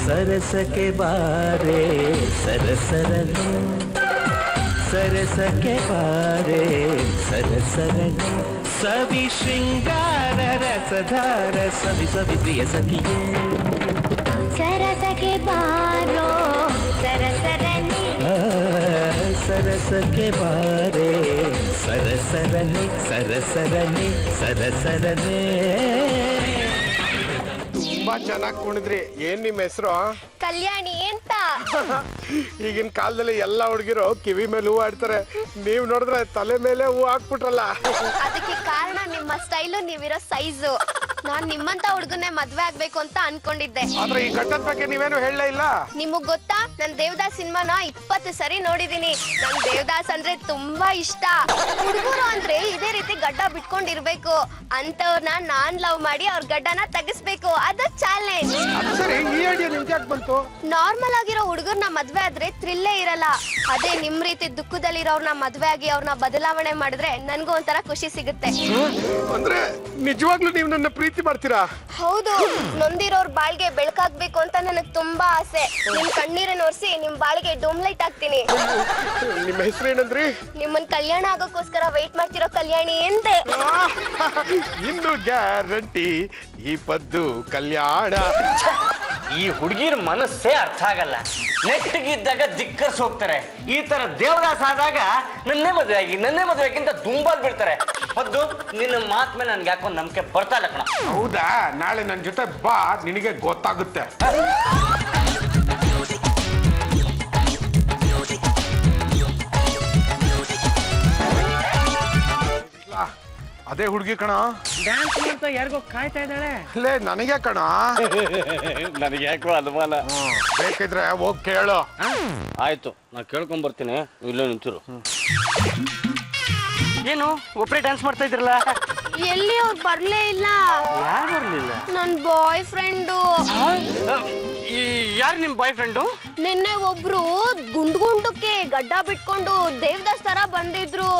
सरसके बारे सरसरने सरसके बारे सरसरने सवि श्रृंगार रसधार सवि सवि प्रिय सखिये सरसके बारो सरसरने सरसके बारे सरसरने सरसरने सरसरने. ತುಂಬಾ ಚೆನ್ನಾಗಿ ಕುಣಿದ್ರಿ. ಏನ್ ನಿಮ್ಮ ಹೆಸರು? ಕಲ್ಯಾಣಿ ಅಂತ. ಈಗಿನ ಕಾಲದಲ್ಲಿ ಎಲ್ಲ ಹುಡುಗಿರು ಕಿವಿ ಮೇಲೆ ಹೂ ಆಡ್ತಾರೆ, ನೀವ್ ನೋಡಿದ್ರೆ ತಲೆ ಮೇಲೆ ಹೂ ಹಾಕ್ಬಿಟ್ರಲ್ಲ. ಅದಕ್ಕೆ ಕಾರಣ ನಿಮ್ಮ ಸ್ಟೈಲು, ನೀವಿರೋ ಸೈಜು. ನಾನ್ ನಿಮ್ಮಂತ ಹುಡುಗನ್ನೇ ಮದ್ವೆ ಆಗ್ಬೇಕು ಅಂತ ಅನ್ಕೊಂಡಿದ್ದೆ. ಆದ್ರೆ ಈ ಘಟ್ಟದ ಬಗ್ಗೆ ನೀವೇನು ಹೇಳಲೇ ಇಲ್ಲ. ನಿಮಗ್ ಗೊತ್ತಾ, ನಾನ್ ದೇವದಾಸ್ ಸಿನಿಮಾನ 20 ಸರಿ ನೋಡಿದೀನಿ. ನನ್ ದೇವದಾಸ್ ಅಂದ್ರೆ ತುಂಬಾ ಇಷ್ಟ. ಹುಡುಗರು ಅಂದ್ರೆ ಇದೇ ರೀತಿ ಗಡ್ಡ ಬಿಟ್ಕೊಂಡಿರ್ಬೇಕು. ಅಂತವ್ರನ್ನ ನಾನ್ ಲವ್ ಮಾಡಿ ಅವ್ರ ಗಡ್ಡನ ತೆಗಿಸ್ಬೇಕು. ಅದು ಚಾಲೆಂಜ್. ಸರಿ, ಈ ಐಡಿಯಾ ನಿಮ್ಗೆ ಯಾಕೆ ಬಂತು? ನಾರ್ಮಲ್ ಆಗಿರೋ ಹುಡುಗರ್ನ ಮದ್ವೆ ಆದ್ರೆ ಥ್ರಿಲ್ಲೇ ಇರಲ್ಲ. ಅದೇ ನಿಮ್ ರೀತಿ ದುಃಖದಲ್ಲಿರೋರ್ನ ಮದ್ವೆ ಆಗಿ ಅವ್ರನ್ನ ಬದಲಾವಣೆ ಮಾಡಿದ್ರೆ ನನ್ಗೂ ಒಂಥರ ಖುಷಿ ಸಿಗುತ್ತೆ. ಅಂದ್ರೆ ನಿಜವಾಗ್ಲೂ ನೀವು ನನ್ನ ಪ್ರೀತಿ ಮಾಡ್ತೀರಾ? ಹೌದು, ನೊಂದಿರೋರ್ ಬಾಳ್ಗೆ ಬೆಳಕಾಗ್ಬೇಕು ಅಂತ ನನಗ್ ತುಂಬಾ ಆಸೆ. ನಿಮ್ ಕಣ್ಣೀರನ್ನ ಒರೆಸಿ ನಿಮ್ ಬಾಳಿಗೆ ಡೂಮ್ ಲೈಟ್ ಹಾಕ್ತೀನಿ. ನಿಮ್ಮ ಹೆಸರು ಏನಂದ್ರಿ? ನಿಮ್ಮನ್ ಕಲ್ಯಾಣ ಆಗೋಕ್ಕೋಸ್ಕರ ವೆಯ್ಟ್ ಮಾಡ್ತಿರೋ ಕಲ್ಯಾಣಿ ಎಂದೆ. ಇನ್ನು ಗ್ಯಾರಂಟಿ ಈ ಪದ್ದು ಕಲ್ಯಾಣ. ಈ ಹುಡುಗಿರ ಮನಸ್ಸೇ ಅರ್ಥ ಆಗಲ್ಲ. ನೆಟ್ಟಿಗಿದ್ದಾಗ ಧಿಕ್ಕರ್ಸ್ ಹೋಗ್ತಾರೆ. ಈ ತರ ದೇವದಾಸ ಆದಾಗ ನನ್ನೇ ಮದುವೆ ಆಗಿ ಅಂತ ದುಂಬಾಲ್ ಬಿಡ್ತಾರೆ. ಹೌದು, ನಿನ್ನ ಮಾತ್ ಮೇಲೆ ನನ್ಗೆ ಯಾಕೊಂದು ನಂಬಿಕೆ ಬರ್ತಾ ಇಲ್ಲ ಕಣ. ಹೌದಾ? ನಾಳೆ ನನ್ನ ಜೊತೆ ಬಾ, ನಿನಗೆ ಗೊತ್ತಾಗುತ್ತೆ. ಅದೇ ಹುಡುಗಿ ಕಣ. ಡ್ಯಾನ್ಸ್ ಮಾಡ್ತಾ ಯಾರಿಗೋ ಕಾಯ್ತಾ ಇದ್ದಾಳೆ. ಲೇ, ನನಗೆ ಕಣ. ನನಗೆ ಯಾಕೋ ಅನುಮಾನ. ಬೇಕಿದ್ರೆ ಹೋಗ್ ಕೇಳು. ಆಯ್ತು, ನಾ ಕೇಳ್ಕೊಂಡ್ ಬರ್ತೀನಿ. ಇಲ್ಲೇ ನಿಂತಿರು. ಏನು ಒಬ್ಬರೇ ಡ್ಯಾನ್ಸ್ ಮಾಡ್ತಾ ಇದ್ರಲ್ಲ? ಎಲ್ಲಿ ಅವ್ರು ಬರ್ಲೇ ಇಲ್ಲ. ಯಾರು ಬರ್ಲಿಲ್ಲ? ನನ್ ಬಾಯ್ ಫ್ರೆಂಡು. ಯಾರು ನಿಮ್ ಬಾಯ್ ಫ್ರೆಂಡು? ನಿನ್ನೆ ಒಬ್ರು ಗುಂಡ್ಗುಂಡಕ್ಕೆ ಗಡ್ಡ ಬಿಟ್ಕೊಂಡು ದೇವದಾಸ್ ತರ ಬಂದಿದ್ರು.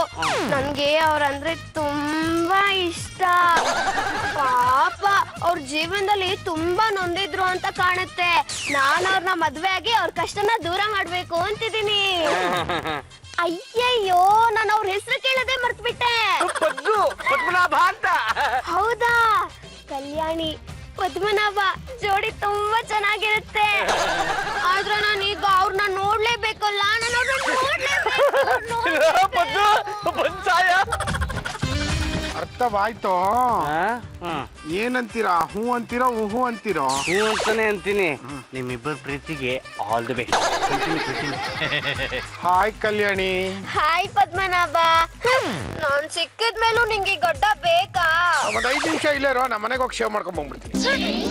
ನನ್ಗೆ ಅವ್ರಂದ್ರೆ ತುಂಬಾ ಇಷ್ಟ. ಪಾಪ ಅವ್ರ ಜೀವನದಲ್ಲಿ ತುಂಬಾ ನೊಂದಿದ್ರು ಅಂತ ಕಾಣುತ್ತೆ. ನಾನು ಅವ್ರನ್ನ ಮದ್ವೆ ಆಗಿ ಅವ್ರ ಕಷ್ಟನ ದೂರ ಮಾಡ್ಬೇಕು ಅಂತಿದ್ದೀನಿ. ಅಯ್ಯಯ್ಯೋ, ನಾನು ಅವ್ರ ಹೆಸರು ಕೇಳದೆ ಮರ್ತ್ಬಿಟ್ಟೆ. ಪದ್ಮನಾಭ ಅಂತ. ಹೌದಾ? ಕಲ್ಯಾಣಿ ಪದ್ಮನಾಭ ಜೋಡಿ ತುಂಬಾ ಚೆನ್ನಾಗಿರುತ್ತೆ. ಆದ್ರೆ ನಾನೀಗ ಅವ್ರನ್ನ ನೋಡ್ಲೇಬೇಕಲ್ಲ. ನಾನು ಅವ್ರನ್ನ ಅರ್ಥವಾಯ್ತು. ಏನಂತೀರಾ? ಹೂ ಅಂತೀರೋ ಹೂ ಅಂತೀರೋ? ಹೂ ಅಂತಾನೆ ಅಂತೀನಿ. ನಿಮ್ಮಿಬ್ಬರ ಪ್ರೀತಿಗೆ all the best. Hi Kalyani. Hi Padmanabha. ನಾನ್ ಸಿಕ್ಕಿದ್ಮೇಲೂ ನಿಂಗೆ ಗಡ್ಡ ಬೇಕಾ? ಒಂದ್ 5 ನಿಮಿಷ ಇಲ್ಲೇರೋ, ನಮ್ಮ ಮನೆಗೆ ಹೋಗಿ ಶೇವ್ ಮಾಡ್ಕೊಂಡ್ ಬಂದ್ಬಿಡ್ತೀನಿ.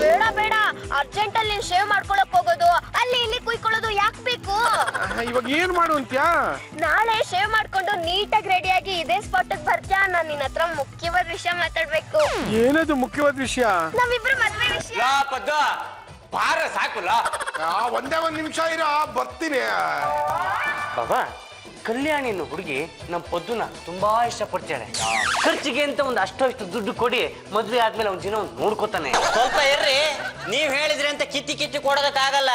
ಬೇಡ ಬೇಡ, ಅರ್ಜೆಂಟ್ ಅಲ್ಲಿ ಶೇವ್ ಮಾಡ್ಕೊಳಕ್ ಹೋಗೋದು, ಅಲ್ಲಿ ಇಲ್ಲಿ ಕುಯ್ಕೊಳ್ಳೋದು ಯಾಕೆ ಬೇಕು? ಇವಾಗ ಏನ್ ಮಾಡು ಅಂತ್ಯಾ? ನಾಳೆ ಶೇವ್ ಮಾಡ್ಕೊಂಡು ನೀಟಾಗಿ ರೆಡಿಯಾಗಿ ಇದೇ ಸ್ಪಾಟ್ ಬರ್ತೀಯಾ? ನಾನ್ ನಿನ್ನ ಹತ್ರ ಮುಖ್ಯವಾದ ವಿಷಯ ಮಾತಾಡ್ಬೇಕು. ಏನದು ಮುಖ್ಯವಾದ ವಿಷಯ? ನಮ್ಮಿಬ್ರು ಮದ್ವೆ ವಿಷಯ. ಪದ್ದ ಬಾರ ಸಾಕುಲ್ಲ. ಒಂದೇ 1 ನಿಮಿಷ ಇರೋ, ಬರ್ತೀನಿ. ಬಾಬಾ, ಕಲ್ಯಾಣಿನ ಹುಡುಗಿ ನಮ್ಮ ಪದ್ದುನ ತುಂಬಾ ಇಷ್ಟಪಡ್ತಾಳೆ. ಖರ್ಚಿಗೆ ಅಂತ ಒಂದು ಅಷ್ಟು ದುಡ್ಡು ಕೊಡಿ, ಮದ್ವೆ ಆದ್ಮೇಲೆ ಅವ್ನ ಜೀವನ ನೋಡ್ಕೋತಾನೆ. ಸ್ವಲ್ಪ ಇರ್ರಿ, ನೀವ್ ಹೇಳಿದ್ರಿ ಅಂತ ಕಿತ್ತಿ ಕೊಡೋದಕ್ಕಾಗಲ್ಲ.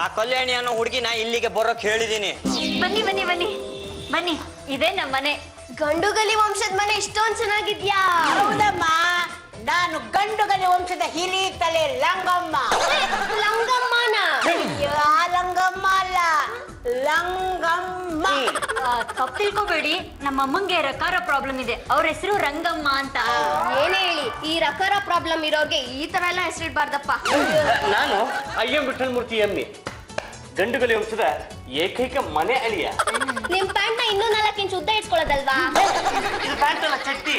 ಆ ಕಲ್ಯಾಣಿ ಅನ್ನೋ ಹುಡುಗಿನ ಇಲ್ಲಿಗೆ ಬರೋಕ್ ಹೇಳಿದೀನಿ. ಬನ್ನಿ ಬನ್ನಿ ಬನ್ನಿ ಬನ್ನಿ, ಇದೇ ನಮ್ಮ ಮನೆ. ಗಂಡುಗಲಿ ವಂಶದ ಮನೆ ಇಷ್ಟೊಂದ್ ಚೆನ್ನಾಗಿದ್ಯಾ? ಹೌದಮ್ಮ, ನಾನು ಗಂಡುಗಲಿ ವಂಶದ ಹಿರಿ ತಲೆ ಲಂಗಮ್ಮ. ಲಂಗಮ್ಮನ? ಆ ಲಂಗಮ್ಮ ಅಲ್ಲ, ಲಂಗಮ್ಮ. ತಪ್ಪು ತಿಳ್ಕೊಬೇಡಿ, ನಮ್ಮ ಅಮ್ಮಂಗೆ ರಕಾರ ಪ್ರಾಬ್ಲಮ್ ಇದೆ. ಅವ್ರ ಹೆಸರು ರಂಗಮ್ಮ ಅಂತ. ಏನೇ ಹೇಳಿ, ಈ ರಕಾರ ಪ್ರಾಬ್ಲಮ್ ಇರೋರ್ಗೆ ಈ ತರ ಎಲ್ಲ ಹೆಸರಿಡ್ಬಾರ್ದಪ್ಪ. ನಾನು ಅಯ್ಯಂ ವಿಠಲ್ ಮೂರ್ತಿ ಎಮ್ಮಿ, ಗಂಡುಗಲಿ ವಂಶದ ಏಕೈಕ ಮನೆ ಅಳಿಯ. ನಿಮ್ ಪ್ಯಾಂಟ್ ನ ಇನ್ನೂ 4 ಇಂಚ್ ಉದ್ದ ಇಟ್ಕೊಳ್ಳೋದಲ್ವಾ? ಇದು ಪ್ಯಾಂಟ್ ಅಲ್ಲ, ಚಡ್ಡಿ.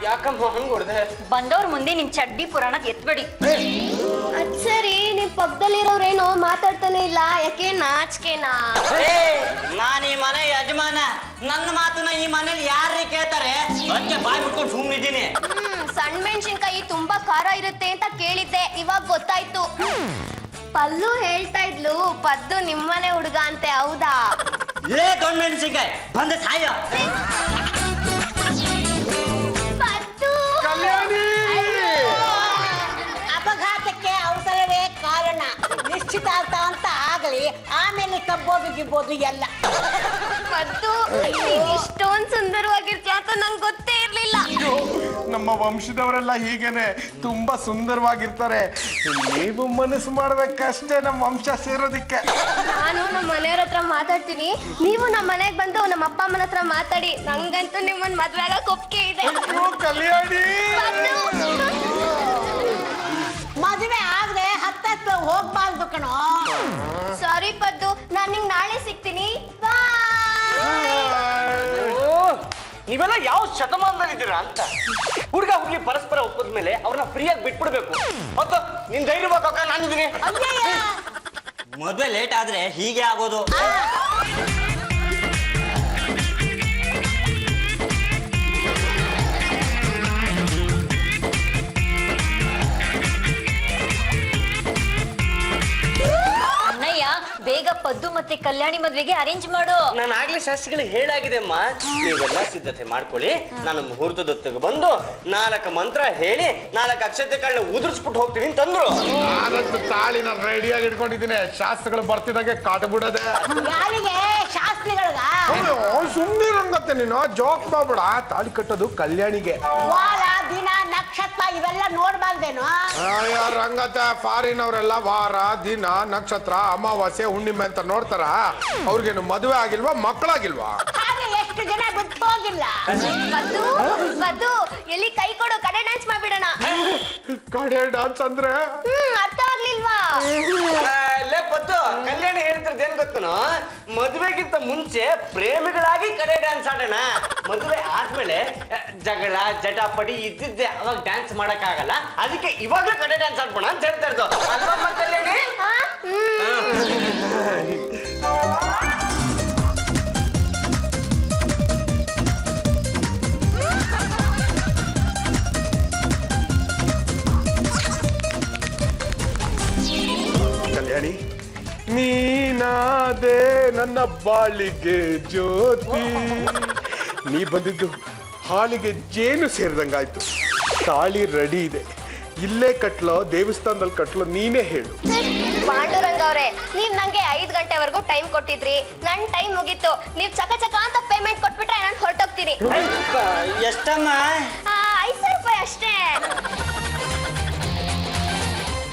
ಯಾಕಂಬ ಹಂಗ್ ಹೊಡ್ದೆ? ಬಂದವ್ರ ಮುಂದೆ ನಿಮ್ ಚಡ್ಡಿ ಪುರಾಣದ ಎತ್ಬೇಡಿ. ಅದ್ ಸರಿ, ನಿಮ್ ಪಕ್ಕದಲ್ಲಿರೋರೇನೋ ಮಾತಾಡ್ತಾನೆ ಇಲ್ಲ, ಯಾಕೆ? ನಾಚಿಕೆನಾ? ನಾನ್ ಈ ಮನೆ ಯಜಮಾನ. ನನ್ನ ಮಾತನ್ನ ಈ ಮನೇಲಿ ಯಾರೇ ಕೇಳ್ತಾರೆ? ಅದಕ್ಕೆ ಬಾಯ್ ಬಿಟ್ಕೊಂಡು ಸುಮ್ಮನಿದ್ದೀನಿ. ಸಣ್ಣ ಮೆಣಸಿನ್ಕಾಯಿ ತುಂಬಾ ಖಾರ ಇರುತ್ತೆ ಅಂತ ಕೇಳಿದ್ದೆ, ಇವಾಗ ಗೊತ್ತಾಯ್ತು. ಪಲ್ಲು ಹೇಳ್ತಾ ಇದ್ಲು ಪದ್ದು ನಿಮ್ಮನೆ ಹುಡುಗ ಅಂತೆ, ಹೌದಾ? ಲೇ ದೊಡ್ಡ ಮೆಣಸಿನ್ಕಾಯಿ ಬಂದ ಸಾಯ. ಪದ್ದು ಅಪಘಾತಕ್ಕೆ ಅವಸರವೇ ಕಾರಣ. ನಿಶ್ಚಿತಾರ್ಥ ಅಂತ ಆಗಲಿ, ಆಮೇಲೆ ತಬ್ಬೋದು ಗಿಬ್ಬೋದು ಎಲ್ಲ. ಪದ್ದು ಇಷ್ಟೊಂದ್ ಸುಂದರವಾಗಿರ್ತೀಯ ಅಂತ ನಂಗೆ ಗೊತ್ತೇ ಇರ್ಲಿಲ್ಲ. ನಮ್ಮ ವಂಶದವರೆಲ್ಲ ಹೀಗೇನೆ ತುಂಬಾ ಸುಂದರವಾಗಿರ್ತಾರೆ. ನೀವು ಮನಸ್ಸು ಮಾಡ್ಬೇಕಷ್ಟೇ ನಮ್ಮ ವಂಶ ಸೇರೋದಿಕ್ಕೆ. ನಾನು ನಮ್ಮ ಮನೆಯವ್ರ ಹತ್ರ ಮಾತಾಡ್ತೀನಿ, ನೀವು ನಮ್ಮ ಮನೆಗ್ ಬಂದು ನಮ್ಮ ಅಪ್ಪ ಅಮ್ಮನ ಹತ್ರ ಮಾತಾಡಿ. ನಂಗಂತೂ ನಿಮ್ಮನ್ ಮದ್ವೆ ಆಗಕ್ ಒಪ್ಪಿಗೆ ಇದೆ. ಕಲ್ಯಾಣಿ, ಮದುವೆ ಆಗದೆ ಹತ್ತತ್ತು ಹೋಗ್ಬಾರ್ದು ಕಣೋ. ಸಾರಿ ಪದ್ದು, ನಾನ್ ನಿಂಗ್ ನಾಳೆ ಸಿಗ್ತೀನಿ. ನೀವೆಲ್ಲ ಯಾವ ಶತಮಾನದಲ್ಲಿ ಇದ್ದೀರಾ ಅಂತ. ಹುಡುಗ ಹುಡುಗಿ ಪರಸ್ಪರ ಒಪ್ಪದ ಮೇಲೆ ಅವ್ರನ್ನ ಫ್ರೀಯಾಗಿ ಬಿಟ್ಬಿಡ್ಬೇಕು. ಮತ್ತು ನಿನ್ ಧೈರ್ಯವಾಗ ನಾನಿದ್ದೀನಿ. ಮದ್ವೆ ಲೇಟ್ ಆದ್ರೆ ಹೀಗೆ ಆಗೋದು. ಅಣ್ಣಯ್ಯ ಬೇಗ ಪದ್ದು ಮತ್ತೆ ಕಲ್ಯಾಣಿ ಮದ್ವೆಗೆ ಅರೇಂಜ್ ಮಾಡು. ನಾನು ಆಗ್ಲೇ ಶಾಸ್ತ್ರಿಗಳಿಗೆ ಹೇಳಾಗಿದೆ ಅಮ್ಮ. ನೀವೆಲ್ಲ ಸಿದ್ಧತೆ ಮಾಡ್ಕೊಳ್ಳಿ. ನಾನು ಮುಹೂರ್ತದ ಹೊತ್ತಿಗೆ ಬಂದು 4 ಮಂತ್ರ ಹೇಳಿ 4 ಅಕ್ಷತೆ ಕಾಳನ್ನ ಉದುರಿಸ್ಬಿಟ್ಟು ಹೋಗ್ತೀನಿ ಅಂತಂದ್ರು. ನಾನಂತೂ ತಾಳಿನ ರೆಡಿಯಾಗಿ ಇಟ್ಕೊಂಡಿದ್ದೀನಿ. ಶಾಸ್ತ್ರಗಳು ಬರ್ತಿದಂಗೆ ಕಾಟ ಬಿಡೋದೆ. ಯಾರಿಗೆ? ಶಾಸ್ತ್ರಿಗಳ್ಗ? ಸುಮ್ಮನೆ ರಂಗತ್ತೆ ನೀನು ಜೋಕ್ ಮಾಡ್ಬೇಡ. ತಾಳಿ ಕಟ್ಟೋದು ಕಲ್ಯಾಣಿಗೆ. ವಾರ ದಿನ ನಕ್ಷತ್ರ ಇವೆಲ್ಲ ನೋಡ್ಬಾರ್ದೇನು? ರಂಗತ್ತೆ ಫಾರಿನ್ ಅವರೆಲ್ಲ ವಾರ ದಿನ ನಕ್ಷತ್ರ ಅಮಾವಾಸ್ಯೆ ಹುಣ್ಣಿಮೆ ಅಂತ ನೋಡ್ತಾರ. ಅವ್ರಿಗೇನು ಮದುವೆ ಆಗಿಲ್ವಾ, ಮಕ್ಕಳಾಗಿಲ್ವಾ? ಹಾಗೆ ಎಷ್ಟು ಜನ ಬಿಟ್ಟು ಹೋಗಿಲ್ಲ. ಬದ್ದು ಎಲ್ಲಿ ಕೈ ಕೊಡು, ಕಡೆ ಡ್ಯಾನ್ಸ್ ಮಾಡ್ಬಿಡೋಣ. ಕಡೆ ಡ್ಯಾನ್ಸ್ ಅಂದ್ರೆ ಅರ್ಥ ಆಗ್ಲಿಲ್ವಾ? ಲೇ ಪದ್ದು, ಕಲ್ಯಾಣಿ ಹೇಳ್ತಿರೋದು ಏನ್ ಗೊತ್ತನು? ಮದುವೆಗಿಂತ ಮುಂಚೆ ಪ್ರೇಮಿಗಳಾಗಿ ಕಡೆ ಡ್ಯಾನ್ಸ್ ಆಡೋಣ. ಮದುವೆ ಆದ್ಮೇಲೆ ಜಗಳ ಜಟಾಪಟಿ ಇದ್ದಿದ್ದೆ, ಅವಾಗ ಡ್ಯಾನ್ಸ್ ಮಾಡಕ್ ಆಗಲ್ಲ. ಅದಕ್ಕೆ ಇವಾಗ ಕಡೆ ಡ್ಯಾನ್ಸ್ ಆಡ್ಬೋಣ ಅಂತ ಹೇಳ್ತಾ ಇರೋದು. ಅಲ್ವಾ ಕಲ್ಯಾಣಿ? ಕಲ್ಯಾಣಿ ನೀನಾದೆ ನನ್ನ ಬಾಳಿಗೆ ಜ್ಯೋತಿ. ನೀ ಬಂದಿದ್ದು ಹಾಲಿಗೆ ಜೇನು ಸೇರಿದಂಗಾಯ್ತು. ತಾಳಿ ರೆಡಿ ಇದೆ. ಇಲ್ಲೇ ಕಟ್ಲೋ ದೇವಸ್ಥಾನದಲ್ಲಿ ಕಟ್ಲೋ ನೀನೇ ಹೇಳು. ಪಾಂಡುರಂಗ ಅವ್ರೆ, ನೀವ್ ನಂಗೆ 5 ಗಂಟೆವರೆಗೂ ಟೈಮ್ ಕೊಟ್ಟಿದ್ರಿ. ನನ್ ಟೈಮ್ ಮುಗೀತು. ನೀವ್ ಚಕ ಚಕ ಅಂತ ಪೇಮೆಂಟ್ ಕೊಟ್ಬಿಟ್ರೆ ನಾನು ಹೊರಟೋಗ್ತೀನಿ. ಎಷ್ಟಮ್ಮ? 5,000 ರೂಪಾಯಿ ಅಷ್ಟೇ.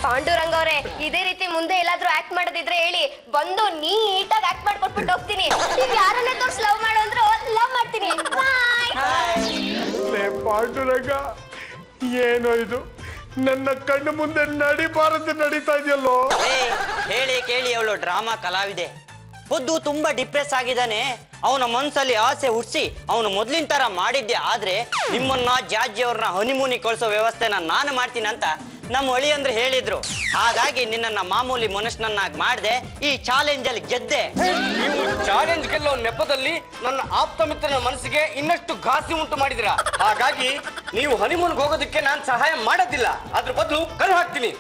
ಪಾಂಡುರಂಗ ಅವ್ರೆ, ಇದೇ ರೀತಿ ಮುಂದೆ ಎಲ್ಲಾದ್ರೂ ಆಕ್ಟ್ ಮಾಡೋದಿದ್ರೆ ಹೇಳಿ, ಬಂದು ನೀಟಾಗಿ ಆಕ್ಟ್ ಮಾಡ್ಕೊಟ್ಬಿಟ್ಟು ಹೋಗ್ತೀನಿ. ನೀವ್ ಯಾರನ್ನೇ ತೋರ್ಸ್ ಲವ್ ಮಾಡು ಅಂದ್ರೂ ಲವ್ ಮಾಡ್ತೀನಿ. ಪಾಂಡುರಂಗ, ಏನೋ ಇದು ನನ್ನ ಕಣ್ಣು ಮುಂದೆ ನಡಿಬಾರದು ನಡೀತಾ ಇದೆಯಲ್ಲೋ. ಹೇಳಿ ಕೇಳಿ ಅವಳು ಡ್ರಾಮಾ ಕಲಾವಿದೆ. ಪದ್ದು ತುಂಬಾ ಡಿಪ್ರೆಸ್ ಆಗಿದ್ದಾನೆ. ಅವನ ಮನ್ಸಲ್ಲಿ ಆಸೆ ಹುಡ್ಸಿ ಅವನು ಮೊದ್ಲಿನ ತರ ಮಾಡಿದ್ದೆ. ಆದ್ರೆ ನಿಮ್ಮನ್ನ ಜಾರ್ಜಿ ಅವ್ರನ್ನ ಹನಿಮೂನಿಗೆ ಕಳ್ಸೋ ವ್ಯವಸ್ಥೆನ ನಾನು ಮಾಡ್ತೀನಿ ಅಂತ ನಮ್ಮ ಹೊಳಿ ಅಂದ್ರೆ ಹೇಳಿದ್ರು. ಹಾಗಾಗಿ ನಿನ್ನನ್ನ ಮಾಮೂಲಿ ಮನುಷ್ಯನನ್ನಾಗಿ ಮಾಡಿದೆ. ಈ ಚಾಲೆಂಜ್ ಅಲ್ಲಿ ಗೆದ್ದೆ. ನೀವು ಚಾಲೆಂಜ್ ಗೆಲ್ಲೋ ನೆಪದಲ್ಲಿ ನನ್ನ ಆಪ್ತ ಮಿತ್ರನ ಮನಸ್ಸಿಗೆ ಇನ್ನಷ್ಟು ಘಾಸಿ ಉಂಟು ಮಾಡಿದಿರಾ. ಹಾಗಾಗಿ ನೀವು ಹನಿಮೂನ್ಗೆ ಹೋಗೋದಕ್ಕೆ ನಾನು ಸಹಾಯ ಮಾಡೋದಿಲ್ಲ. ಅದ್ರ ಬದಲು ಕಲ್ಲು ಹಾಕ್ತೀನಿ.